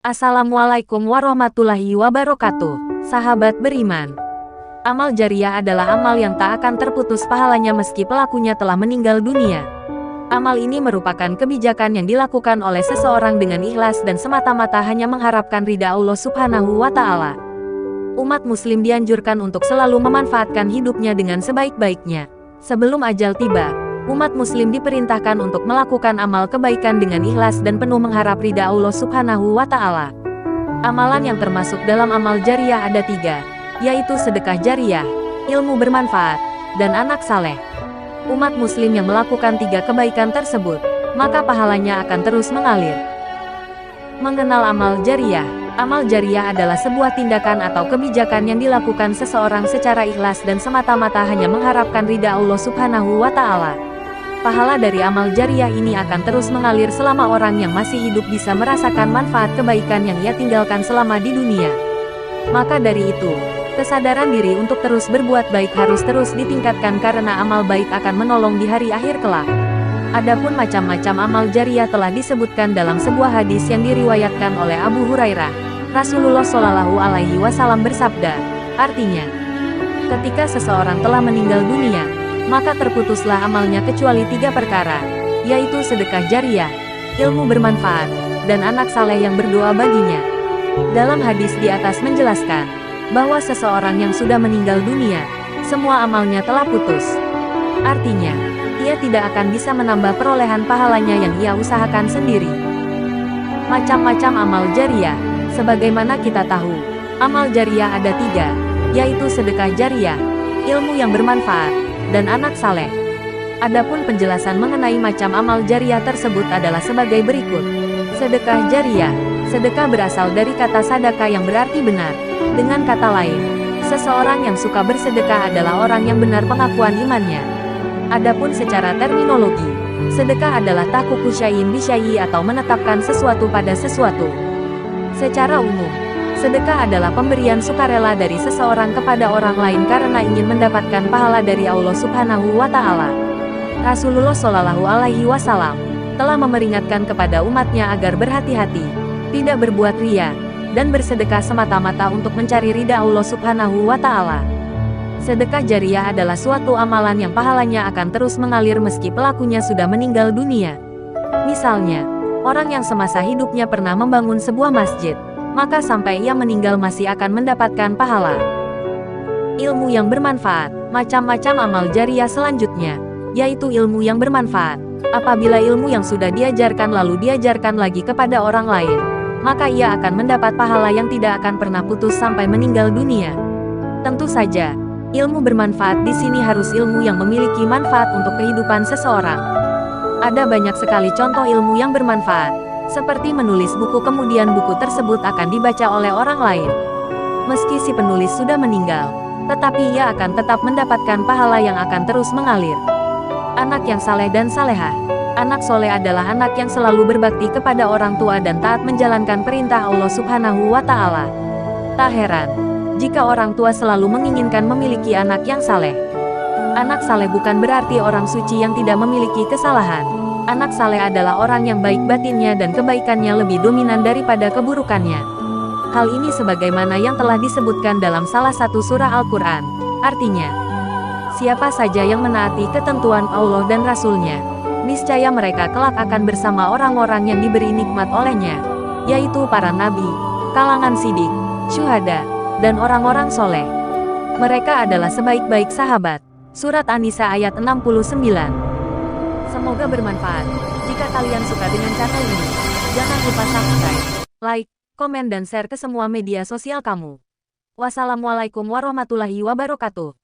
Assalamualaikum warahmatullahi wabarakatuh. Sahabat beriman, amal jariah adalah amal yang tak akan terputus pahalanya meski pelakunya telah meninggal dunia. Amal ini merupakan kebijakan yang dilakukan oleh seseorang dengan ikhlas dan semata-mata hanya mengharapkan ridha Allah Subhanahu wa Ta'ala. Umat Muslim dianjurkan untuk selalu memanfaatkan hidupnya dengan sebaik-baiknya. Sebelum ajal tiba, umat Muslim diperintahkan untuk melakukan amal kebaikan dengan ikhlas dan penuh mengharap ridha Allah Subhanahu wa Ta'ala. Amalan yang termasuk dalam amal jariah ada 3, yaitu sedekah jariah, ilmu bermanfaat, dan anak saleh. Umat Muslim yang melakukan 3 kebaikan tersebut, maka pahalanya akan terus mengalir. Mengenal amal jariah. Amal jariah adalah sebuah tindakan atau kebijakan yang dilakukan seseorang secara ikhlas dan semata-mata hanya mengharapkan ridha Allah Subhanahu wa Ta'ala. Pahala dari amal jariah ini akan terus mengalir selama orang yang masih hidup bisa merasakan manfaat kebaikan yang ia tinggalkan selama di dunia. Maka dari itu, kesadaran diri untuk terus berbuat baik harus terus ditingkatkan karena amal baik akan menolong di hari akhir kelak. Adapun macam-macam amal jariah telah disebutkan dalam sebuah hadis yang diriwayatkan oleh Abu Hurairah. Rasulullah Shallallahu Alaihi Wasallam bersabda, artinya, ketika seseorang telah meninggal dunia, maka terputuslah amalnya kecuali 3 perkara, yaitu sedekah jariah, ilmu bermanfaat, dan anak saleh yang berdoa baginya. Dalam hadis di atas menjelaskan bahwa seseorang yang sudah meninggal dunia, semua amalnya telah putus. Artinya, ia tidak akan bisa menambah perolehan pahalanya yang ia usahakan sendiri. Macam-macam amal jariah. Sebagaimana kita tahu, amal jariah ada 3, yaitu sedekah jariah, ilmu yang bermanfaat, dan anak saleh. Adapun penjelasan mengenai macam amal jariah tersebut adalah sebagai berikut. Sedekah jariah. Sedekah berasal dari kata sadaka yang berarti benar. Dengan kata lain, seseorang yang suka bersedekah adalah orang yang benar pengakuan imannya. Adapun secara terminologi, sedekah adalah tahqiqu syai'in bi syai'i atau menetapkan sesuatu pada sesuatu. Secara umum, sedekah adalah pemberian sukarela dari seseorang kepada orang lain karena ingin mendapatkan pahala dari Allah Subhanahu wa Ta'ala. Rasulullah Shallallahu Alaihi Wasallam telah memperingatkan kepada umatnya agar berhati-hati, tidak berbuat riya, dan bersedekah semata-mata untuk mencari ridha Allah Subhanahu wa Ta'ala. Sedekah jariah adalah suatu amalan yang pahalanya akan terus mengalir meski pelakunya sudah meninggal dunia. Misalnya, orang yang semasa hidupnya pernah membangun sebuah masjid, maka sampai ia meninggal masih akan mendapatkan pahala. Ilmu yang bermanfaat. Macam-macam amal jariah selanjutnya, yaitu ilmu yang bermanfaat. Apabila ilmu yang sudah diajarkan lalu diajarkan lagi kepada orang lain, maka ia akan mendapat pahala yang tidak akan pernah putus sampai meninggal dunia. Tentu saja, ilmu bermanfaat di sini harus ilmu yang memiliki manfaat untuk kehidupan seseorang. Ada banyak sekali contoh ilmu yang bermanfaat, seperti menulis buku kemudian buku tersebut akan dibaca oleh orang lain. Meski si penulis sudah meninggal, tetapi ia akan tetap mendapatkan pahala yang akan terus mengalir. Anak yang saleh dan salehah. Anak soleh adalah anak yang selalu berbakti kepada orang tua dan taat menjalankan perintah Allah Subhanahu wa Ta'ala. Tak heran jika orang tua selalu menginginkan memiliki anak yang saleh. Anak saleh bukan berarti orang suci yang tidak memiliki kesalahan. Anak saleh adalah orang yang baik batinnya dan kebaikannya lebih dominan daripada keburukannya. Hal ini sebagaimana yang telah disebutkan dalam salah satu surah Al-Quran. Artinya, siapa saja yang menaati ketentuan Allah dan Rasul-Nya, niscaya mereka kelak akan bersama orang-orang yang diberi nikmat olehnya, yaitu para nabi, kalangan sidik, syuhada, dan orang-orang soleh. Mereka adalah sebaik-baik sahabat. Surat An-Nisa ayat 69. Semoga bermanfaat. Jika kalian suka dengan channel ini, jangan lupa subscribe, like, komen dan share ke semua media sosial kamu. Wassalamualaikum warahmatullahi wabarakatuh.